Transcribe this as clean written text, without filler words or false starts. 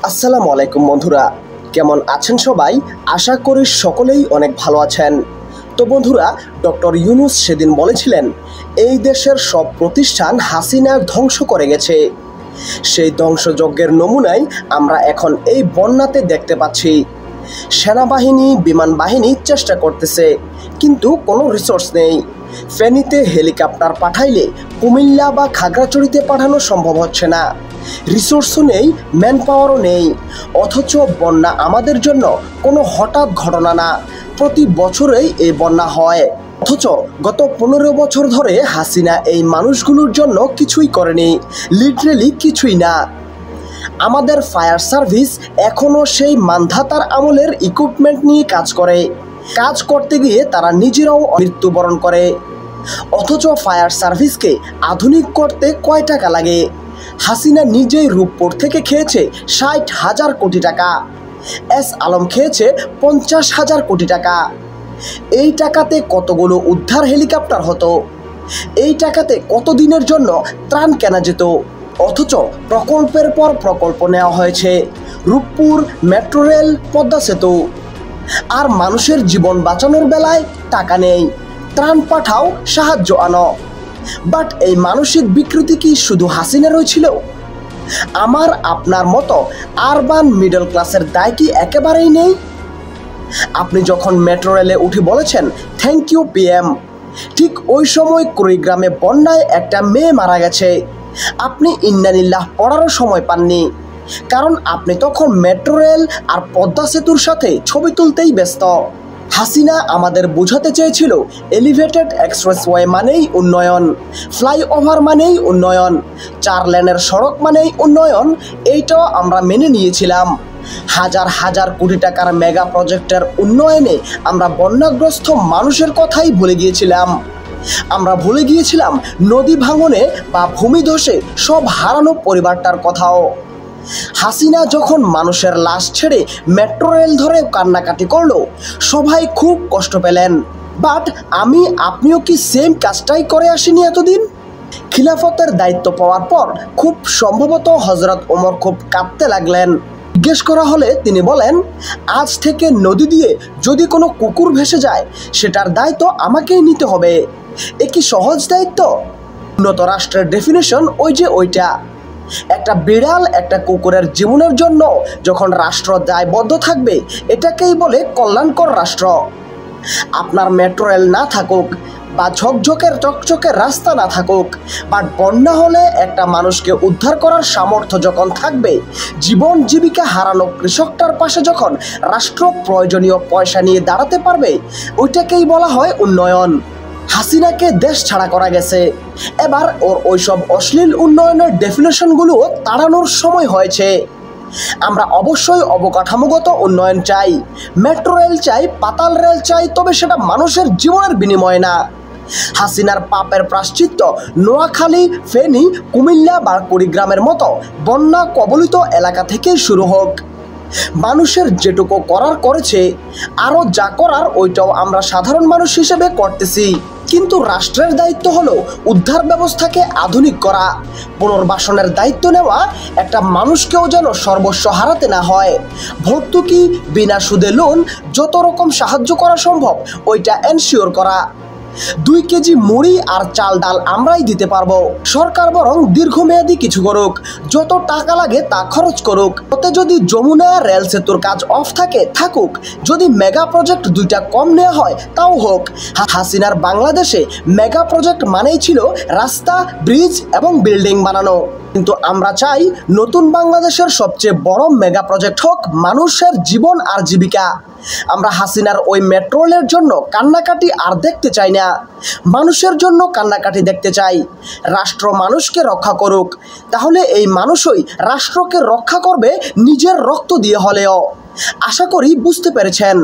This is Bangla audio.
আসসালামু আলাইকুম বন্ধুরা, কেমন আছেন সবাই? আশা করি সকলেই অনেক ভালো আছেন। তো বন্ধুরা, ডক্টর ইউনূস সেদিন বলেছিলেন এই দেশের সব প্রতিষ্ঠান হাসিনা ধ্বংস করে গেছে। সেই ধ্বংসযজ্ঞের নমুনাই আমরা এখন এই বন্যাতে দেখতে পাচ্ছি। সেনাবাহিনী, বিমান বাহিনী চেষ্টা করতেছে, কিন্তু কোনো রিসোর্স নেই। ফেনীতে হেলিকপ্টার পাঠাইলে কুমিল্লা বা খাগড়াছড়িতে পাঠানো সম্ভব হচ্ছে না। রিসোর্সও নেই, ম্যান পাওয়ারও নেই। অথচ বন্যা আমাদের জন্য কোনো হঠাৎ ঘটনা না, প্রতি বছরেই এই বন্যা হয়। অথচ গত 15 বছর ধরে হাসিনা এই মানুষগুলোর জন্য কিছুই করেনি, লিটারেলি কিছুই না। আমাদের ফায়ার সার্ভিস এখনও সেই মান্ধাতার আমলের ইকুইপমেন্ট নিয়ে কাজ করে। কাজ করতে গিয়ে তারা নিজেরাও মৃত্যুবরণ করে। অথচ ফায়ার সার্ভিসকে আধুনিক করতে কয় টাকা লাগে? হাসিনা নিজেই রূপপুর থেকে খেয়েছে 60,000 কোটি টাকা, এস আলম খেয়েছে 50,000 কোটি টাকা। এই টাকাতে কতগুলো উদ্ধার হেলিকপ্টার হতো? এই টাকাতে কতদিনের জন্য ত্রাণ কেনা যেত? অথচ প্রকল্পের পর প্রকল্প নেওয়া হয়েছে, রূপপুর, মেট্রো রেল, পদ্মা সেতু। আর মানুষের জীবন বাঁচানোর বেলায় টাকা নেই। ত্রাণ পাঠাও, সাহায্য আনো। বাট এই মানসিক বিকৃতি কি শুধু হাসিনারই ছিল? আমার আপনার মতো আরবান মিডল ক্লাসের দায় কি একেবারেই নেই? আপনি যখন মেট্রো রেলে উঠে বলেছেন থ্যাংক ইউ পিএম, ঠিক ওই সময় কুড়িগ্রামে বন্যায় একটা মেয়ে মারা গেছে। আপনি ইন্নালিল্লাহ পড়ারও সময় পাননি, কারণ আপনি তখন মেট্রো রেল আর পদ্মা সেতুর সাথে ছবি তুলতেই ব্যস্ত। হাসিনা আমাদের বোঝাতে চেয়েছিল এলিভেটেড এক্সপ্রেসওয়ে মানেই উন্নয়ন, ফ্লাইওভার মানেই উন্নয়ন, 4 লেনের সড়ক মানেই উন্নয়ন। এইটাও আমরা মেনে নিয়েছিলাম। হাজার হাজার কোটি টাকার মেগা প্রজেক্টের উন্নয়নে আমরা বন্যাগ্রস্ত মানুষের কথাই ভুলে গিয়েছিলাম। আমরা ভুলে গিয়েছিলাম নদী ভাঙনে বা ভূমিধসে সব হারানো পরিবারটার কথাও। হাসিনা যখন মানুষের লাশ ছেড়ে মেট্রো রেল ধরে কান্নাকাটি করলো, সবাই খুব কষ্ট পেলেন। বাট আপনিও কি সেম কাজটাই করে আসেনি এতদিন? খিলাফতের দায়িত্ব পাওয়ার পর খুব সম্ভবত হযরত ওমর খুব কাঁদতে লাগলেন। জিজ্ঞেস করা হলে তিনি বলেন, আজ থেকে নদী দিয়ে যদি কোনো কুকুর ভেসে যায় সেটার দায়িত্ব আমাকেই নিতে হবে। এ কি সহজ দায়িত্ব? উন্নত রাষ্ট্রের ডেফিনেশন ওইটা। একটা বিড়াল একটা কুকুরের জীবনের জন্য যখন রাষ্ট্র দায়বদ্ধ থাকবে, এটাকেই বলে কল্যাণকর রাষ্ট্র। আপনার মেট্রো রেল না থাকুক বা চকচকে রাস্তা না থাকুক, বাট বন্যা হলে একটা মানুষকে উদ্ধার করার সামর্থ্য যখন থাকবে, জীবন জীবিকা হারানো কৃষকটার পাশে যখন রাষ্ট্র প্রয়োজনীয় পয়সা নিয়ে দাঁড়াতে পারবে, ওইটাকেই বলা হয় উন্নয়ন। হাসিনাকে দেশ ছাড়া করা গেছে, এবার ওর ওইসব অশ্লীল উন্নয়নের ডেফিনেশনগুলো তাড়ানোর সময় হয়েছে। আমরা অবশ্যই অবকাঠামোগত উন্নয়ন চাই, মেট্রো রেল চাই, পাতাল রেল চাই, তবে সেটা মানুষের জীবনের বিনিময়ে না। হাসিনার পাপের প্রায়শ্চিত্ত নোয়াখালী, ফেনী, কুমিল্লা বা কুড়িগ্রামের মতো বন্যা কবলিত এলাকা থেকেই শুরু হোক। মানুষের যেটুকু করার করেছে, আরও যা করার ওইটাও আমরা সাধারণ মানুষ হিসেবে করতেছি। কিন্তু রাষ্ট্রের দায়িত্ব হলো উদ্ধার ব্যবস্থাকে আধুনিক করা, পুনর্বাসনের দায়িত্ব নেওয়া, একটা মানুষকেও যেন সর্বস্ব হারাতে না হয়। ভর্তুকি, বিনা সুদে লোন, যত রকম সাহায্য করা সম্ভব ওইটা এনশিওর করা। 2 কেজি মুড়ি আর চাল ডাল আমরাই দিতে পারবো, সরকার বরং দীর্ঘমেয়াদী কিছু করুক, যত টাকা লাগে তা খরচ করুক। ওতে যদি যমুনা রেল সেতুর কাজ অফ থাকুক, যদি মেগা প্রজেক্ট 2টা কম নেওয়া হয় তাও হোক। হাসিনার বাংলাদেশে মেগা প্রজেক্ট মানেই ছিল রাস্তা, ব্রিজ এবং বিল্ডিং বানানো, কিন্তু আমরা চাই নতুন বাংলাদেশের সবচেয়ে বড় মেগা প্রজেক্ট হোক মানুষের জীবন আর জীবিকা। আমরা হাসিনার ওই মেট্রো রেলের জন্য কান্নাকাটি আর দেখতে চাই না, মানুষের জন্য কান্নাকাটি দেখতে চাই। রাষ্ট্র মানুষকে রক্ষা করুক, তাহলে এই মানুষই রাষ্ট্রকে রক্ষা করবে নিজের রক্ত দিয়ে হলেও। আশা করি বুঝতে পেরেছেন।